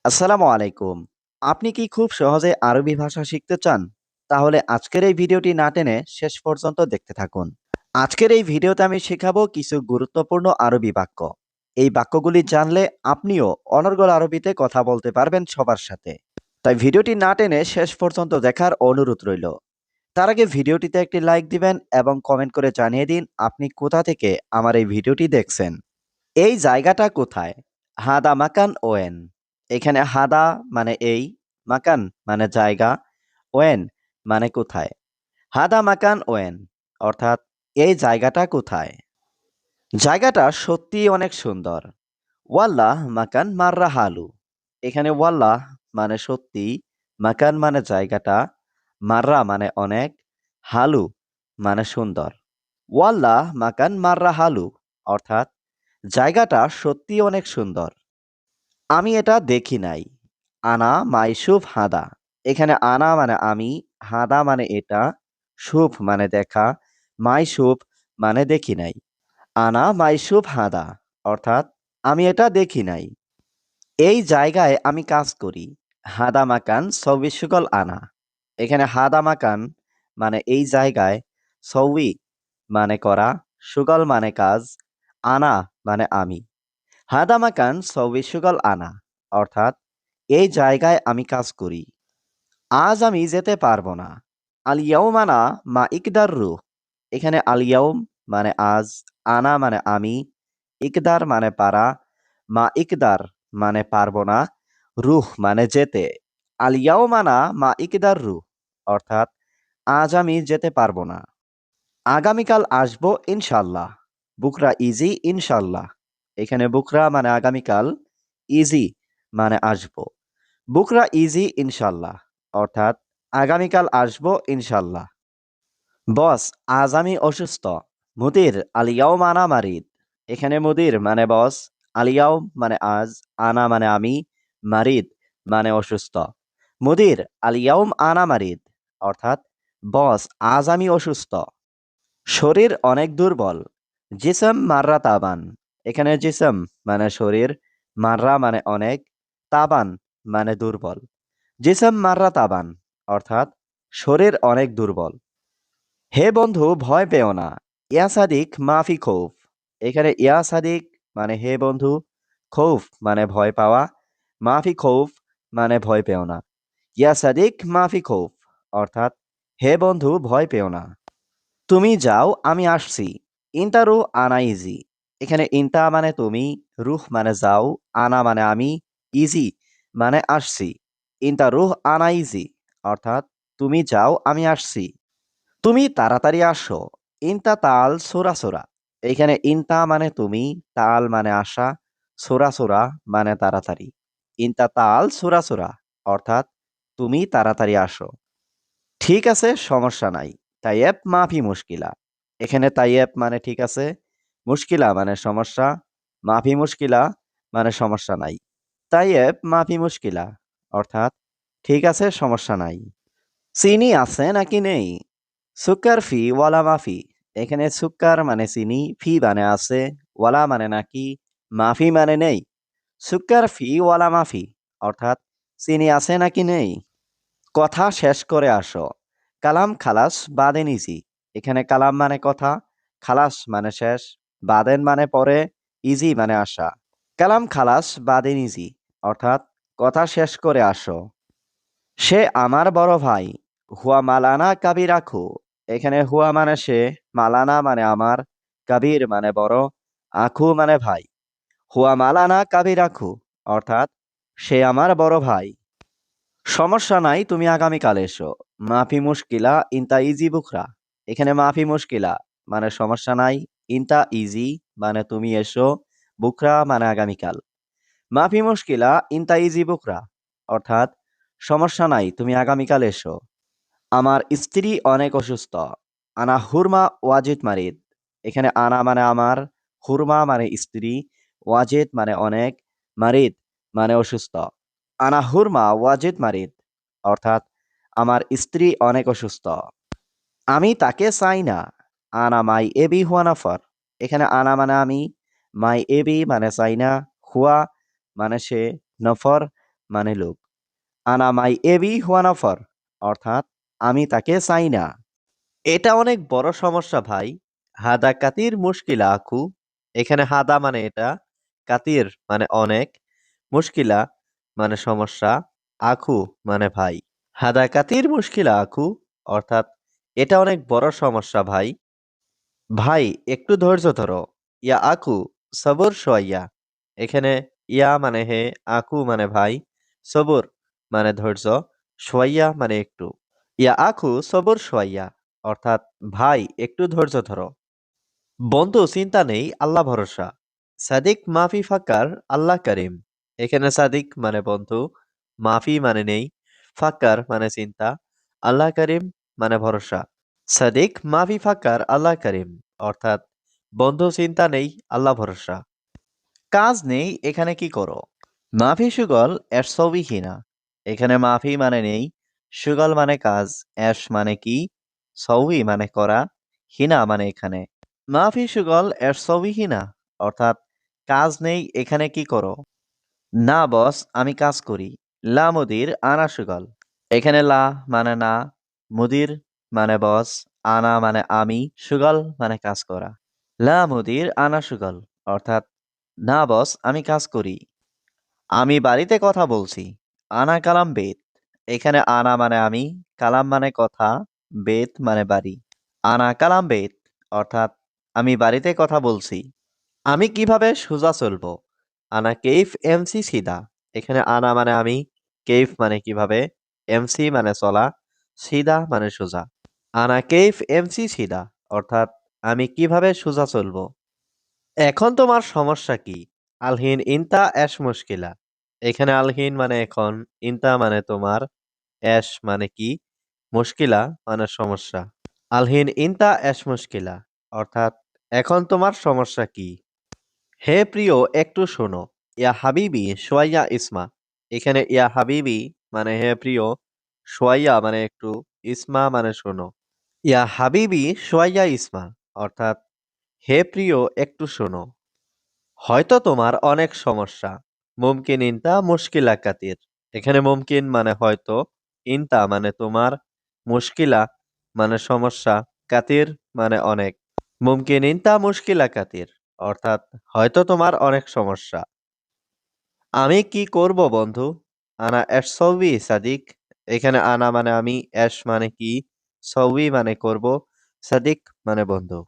আসসালামু আলাইকুম। আপনি কি খুব সহজে আরবি ভাষা শিখতে চান? তাহলে আজকের এই ভিডিওটি না টেনে শেষ পর্যন্ত দেখতে থাকুন। আজকের এই ভিডিওতে আমি শেখাবো কিছু গুরুত্বপূর্ণ আরবি বাক্য। এই বাক্যগুলি জানলে আপনিও অনর্গল আরবিতে কথা বলতে পারবেন সবার সাথে। তাই ভিডিওটি না টেনে শেষ পর্যন্ত দেখার অনুরোধ রইল। তার আগে ভিডিওটিতে একটি লাইক দিবেন এবং কমেন্ট করে জানিয়ে দিন আপনি কোথা থেকে আমার এই ভিডিওটি দেখছেন। এই জায়গাটা কোথায়? হাদা মাকান ওয়েন। এখানে হাদা মানে এই, মাকান মানে জায়গা, ওয়েন মানে কোথায়। হাদা মাকান ওয়েন অর্থাৎ এই জায়গাটা কোথায়। জায়গাটা সত্যিই অনেক সুন্দর। ওয়াল্লাহ মাকান মাররা হালু। এখানে ওয়াল্লাহ মানে সত্যি, মাকান মানে জায়গাটা, মাররা মানে অনেক, হালু মানে সুন্দর। ওয়াল্লাহ মাকান মাররা হালু অর্থাৎ জায়গাটা সত্যি অনেক সুন্দর। আমি এটা দেখি নাই। আনা মাইসুফ হাদা। এখানে আনা মানে আমি, হাদা মানে এটা, সুফ মানে দেখা, মাইসুফ মানে দেখি নাই। আনা মাইসুফ হাদা অর্থাৎ আমি এটা দেখি নাই। এই জায়গায় আমি কাজ করি। হাদা মাকান সৌবি সুগল আনা। এখানে হাদা মাকান মানে এই জায়গায়, সৌবি মানে করা, সুগল মানে কাজ, আনা মানে আমি। হাদা মাকান সৌবি সুগল আনা অর্থাৎ এই জায়গায় আমি কাজ করি। আজ আমি যেতে পারবো না। আল ইয়াউমানা মা ইকদার রুহ। এখানে আল ইয়াউম মানে আজ, আনা মানে আমি, ইকদার মানে পারা, মা ইকদার মানে পারবো না, রুহ মানে যেতে। আল ইয়াউমানা মা ইকদার রুহ অর্থাৎ আজ আমি যেতে পারবো না। আগামীকাল আসবো ইনশাল্লাহ। বুকরা ইজি ইনশাল্লাহ। এখানে বুকরা মানে আগামীকাল, ইজি মানে আসবো। বুকরা ইজি ইনশাল্লাহ অর্থাৎ আগামীকাল আসবো ইনশাল্লাহ। বস আজ আমি অসুস্থ। মুদির আলিয়াও মানা মারিদ। এখানে মুদির মানে বস, আলিয়াও মানে আজ, আনা মানে আমি, মারিদ মানে অসুস্থ। মুদির আলিয়াউম আনা মারিদ অর্থাৎ বস আজ আমি অসুস্থ। শরীর অনেক দুর্বল। জিসম মাররা তাবান। এখানে জিসম মানে শরীর, মাররা মানে অনেক, তাবান মানে দুর্বল। জিসম মাররা তাবান অর্থাৎ শরীর অনেক দুর্বল। হে বন্ধু ভয় পেও না। ইয়া সাদিক মাফি খৌফ। এখানে ইয়া সাদিক মানে হে বন্ধু, খৌফ মানে ভয় পাওয়া, মাফি খৌফ মানে ভয় পেও না। ইয়া সাদিক মাফি খৌফ অর্থাৎ হে বন্ধু ভয় পেও না। তুমি যাও আমি আসছি। ইনতা রুহ আনা ইজি। এখানে ইনতা মানে তুমি, রুহ মানে যাও, আনা মানে আমি, ইজি মানে আসছি। ইনতা রুহ আনা ইজি অর্থাৎ তুমি যাও আমি আসছি। তুমি তাড়াতাড়ি আসো। ইনতা তাল সোরা সোরা। এখানে ইনতা মানে তুমি, তাল মানে আসা, সোরা সোরা মানে তাড়াতাড়ি। ইনতা তাল সোরা সোরা অর্থাৎ তুমি তাড়াতাড়ি আসো। ঠিক আছে সমস্যা নাই। তাইয়েব মাফি মুশকিলা। এখানে তাইয়েব মানে ঠিক আছে, মুশকিলা মানে সমস্যা, মাফি মুশকিলা মানে সমস্যা নাই। তাইয়েব মাফি মুশকিলা অর্থাৎ ঠিক আছে সমস্যা নাই। চিনি আছে নাকি নেই? সুক্কার ফি ওয়ালা মাফি। এখানে সুক্কার মানে চিনি, ফি মানে আছে, ওয়ালা মানে নাকি, মাফি মানে নেই। সুক্কার ফি ওয়ালা মাফি অর্থাৎ চিনি আছে নাকি নেই। কথা শেষ করে আসো। কালাম খালাস বাদেন ইজি। এখানে কালাম মানে কথা, খালাস মানে শেষ, বাদেন মানে পরে, ইজি মানে আসা। কালাম খালাস বাদেন ইজি অর্থাৎ কথা শেষ করে আসো। সে আমার বড় ভাই। হুয়া মালানা কাবির আখু। এখানে হুয়া মানে সে, মালানা মানে আমার, কাবির মানে বড়, আখু মানে ভাই। হুয়া মালানা কাবির আখু অর্থাৎ সে আমার বড় ভাই। সমস্যা নাই তুমি আগামীকাল এসো। মাফি মুশকিলা ইনতা ইজি বুখরা। এখানে মাফি মুশকিলা মানে সমস্যা নাই, ইনতা ইজি মানে তুমি এসো, বুখরা মানে আগামীকাল। মাফি মুশকিলা ইনতা ইজি বুখরা অর্থাৎ সমস্যা নাই তুমি আগামীকাল এসো। আমার স্ত্রী অনেক অসুস্থ। আনা হুরমা ওয়াজিদ মারিদ। এখানে আনা মানে আমার, হুরমা মানে স্ত্রী, ওয়াজিদ মানে অনেক, মারিদ মানে অসুস্থ। আনা হুরমা ওয়াজিদ মারিদ অর্থাৎ আমার স্ত্রী অনেক অসুস্থ। আমি তাকে চাই না। আনা মাই এবি হুয়া নাফর। এখানে আনা মানে আমি, মাই এবি মানে চাই না, হুয়া মানে সে, নফর মানে লোক। আনা মাই এবি হুয়ানাফর অর্থাৎ আমি তাকে চাই না। এটা অনেক বড় সমস্যা ভাই। হাদা কাতির মুশকিলা আখু। এখানে হাদা মানে এটা, কাতির মানে অনেক, মুশকিলা মানে সমস্যা, আখু মানে ভাই। হাদা কাতির মুশকিলা আখু অর্থাৎ এটা অনেক বড় সমস্যা ভাই। ভাই একটু ধৈর্য ধরো। ইয়া আকু সবর সোয়াইয়া। এখানে ইয়া মানে হে, আকু মানে ভাই, সবর মানে ধৈর্য, সোয়াইয়া মানে একটু। ইয়া আকু সবর সোয়াইয়া অর্থাৎ ভাই একটু ধৈর্য ধরো। বন্ধু চিন্তা নেই, আল্লাহ ভরসা। সাদিক মাফি ফাক্কার আল্লাহ করিম। এখানে সাদিক মানে বন্ধু, মাফি মানে নেই, ফাক্কার মানে চিন্তা, আল্লাহ করিম মানে ভরসা। সাদিক মাফি ফাক্কার আল্লাহ করিম অর্থাৎ বন্ধু চিন্তা নেই, আল্লাহ ভরসা। কাজ নেই, এখানে কি করো? মাফি সুগল এর ছবি হিনা। এখানে মাফি মানে নেই, সুগল মানে কাজ, এস মানে কি, সৌই মানে করা, হিনা মানে এখানে। মাফি সুগল এর ছবি হিনা অর্থাৎ কাজ নেই, এখানে কি করো? না বস, আমি কাজ করি। লা মুদির আনা সুগল। এখানে লা মানে না, মুদির মানে বস, আনা মানে আমি, সুগল মানে কাজ করা। লা মুদির আনা সুগল অর্থাৎ না বস, আমি কাজ করি। আমি বাড়িতে কথা বলছি। আনা কালাম বেত। এখানে আনা মানে আমি, কালাম মানে কথা, বেত মানে বাড়ি। আনা কালাম বেত অর্থাৎ আমি বাড়িতে কথা বলছি। আমি কিভাবে সোজা চলবো? আনা কেইফ এমসি সিদা। এখানে আনা মানে আমি, কেইফ মানে কিভাবে, এমসি মানে চলা, সিদা মানে সোজা। আনা কেইফ এমসি সিদা অর্থাৎ আমি কিভাবে সোজা চলবো। এখন তোমার সমস্যা কি? আলহিন ইনতা এশ মুশকিলা। এখানে আলহিন মানে এখন, ইনতা মানে তোমার, এশ মানে কি, মুশকিলা মানে সমস্যা। আলহিন ইনতা এশ মুশকিলা অর্থাৎ এখন তোমার সমস্যা কি? হে প্রিয় একটু শোনো। ইয়া হাবিবি সোয়াইয়া ইসমা। এখানে ইয়া হাবিবি মানে হে প্রিয়, সোয়াইয়া মানে একটু, ইসমা মানে শোনো। ইয়া হাবিবি সোয়াইয়া ইসমা অর্থাৎ হে প্রিয় একটু শোনো। হয়তো তোমার অনেক সমস্যা। মুমকিন ইনতা মুশকিলা কাতির। এখানে মুমকিন মানে হয়তো, ইনতা মানে তোমার, মুশকিলা মানে সমস্যা, কাতির মানে অনেক। মুমকিন ইনতা মুশকিলা কাতির অর্থাৎ হয়তো তোমার অনেক সমস্যা। আমি কি করব বন্ধু? আনা এশ সৌবি সাদিক। এখানে আনা মানে আমি, এশ মানে কি, সৌবি মানে করব, সাদিক মানে বন্ধু।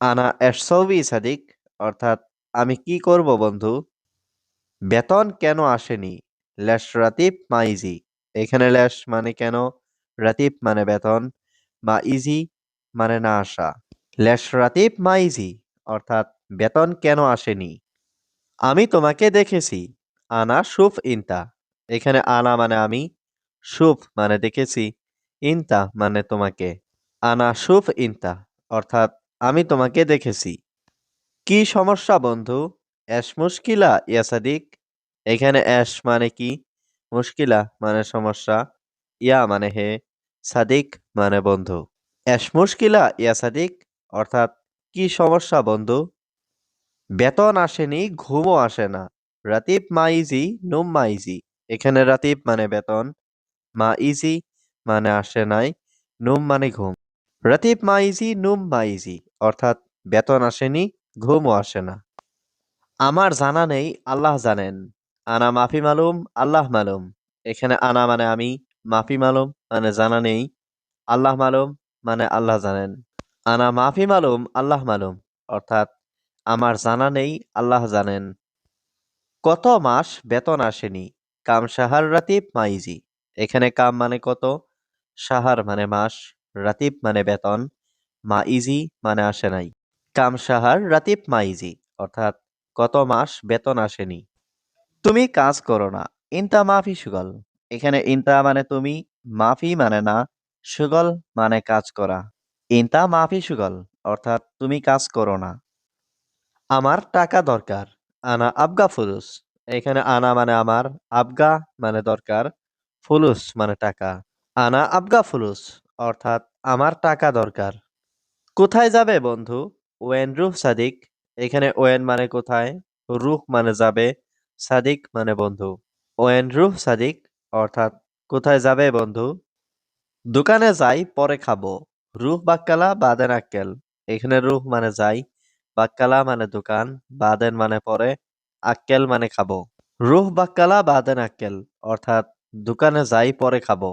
আনা এশ সৌবি সাদিক অর্থাৎ আমি কি করব বন্ধু? বেতন কেন আসেনি? লেশ রাতিব মা ইজি। এখানে লেশ মানে কেন, রাতিব মানে বেতন, মা ইজি মানে না আসা। লেশ রাতিব মা ইজি অর্থাৎ বেতন কেন আসেনি? আমি তোমাকে দেখেছি। আনা শুফ ইনতা। এখানে আনা মানে আমি, শুফ মানে দেখেছি, ইনতা মানে তোমাকে। আনা শুফ ইনতা অর্থাৎ আমি তোমাকে দেখেছি। কি সমস্যা বন্ধু? এশ মুশকিলা ইয়া সাদিক। এখানে এশ মানে কি, মুশকিলা মানে সমস্যা, ইয়া মানে হে, সাদিক মানে বন্ধু। এশ মুশকিলা ইয়া সাদিক অর্থাৎ কি সমস্যা বন্ধু? বেতন আসেনি, ঘুমও আসে না। রাতিব মা ইজি, নুম মা ইজি। এখানে রাতিব মানে বেতন, মা ইজি মানে আসে নাই, নুম মানে ঘুম। রাতিব মা ইজি, নুম মা ইজি অর্থাৎ বেতন আসেনি, ঘুমও আসে না। আমার জানা নেই, আল্লাহ জানেন। আনা মাফি মালুম, আল্লাহ মালুম। এখানে আনা মানে আমি, মাফি মালুম মানে জানা নেই, আল্লাহ মালুম মানে আল্লাহ জানেন। আনা মাফি মালুম, আল্লাহ মালুম অর্থাৎ আমার জানা নেই, আল্লাহ জানেন। কত মাস বেতন আসেনি? কাম সাহার রাতিব মাইজি। এখানে কাম মানে কত, সাহার মানে মাস, রাতিব মানে বেতন, মা ইজি মানে আসে নাই। কাম সাহার রাতিব মাইজি অর্থাৎ কত মাস বেতন আসেনি। তুমি কাজ করো না। ইনতা মাফি সুগল। এখানে ইনতা মানে তুমি, মাফি মানে না, সুগল মানে কাজ করা। ইনতা মাফি সুগল অর্থাৎ তুমি কাজ করো না। আমার টাকা দরকার। আনা আবগা ফুলুস। এখানে আনা মানে আমার, আবগা মানে দরকার, ফুলুস মানে টাকা। আনা আবগা ফুলুস অর্থাৎ আমার টাকা দরকার। কোথায় যাবে বন্ধু? ওয়েন রুহ সাদিক। এখানে ওয়েন মানে কোথায়, রুহ মানে যাবে, সাদিক মানে বন্ধু। ওয়েন রুহ সাদিক অর্থাৎ কোথায় যাবে বন্ধু? দোকানে যাই পরে খাবো। রুহ বাক্কালা বাদেন আক্কেল। এখানে রুহ মানে যাই, বাক্কালা মানে দোকান, বাদেন মানে পরে, আক্কেল মানে খাবো। রুহ বাক্কালা বাদেন আক্কেল অর্থাৎ দোকানে যাই পরে খাবো।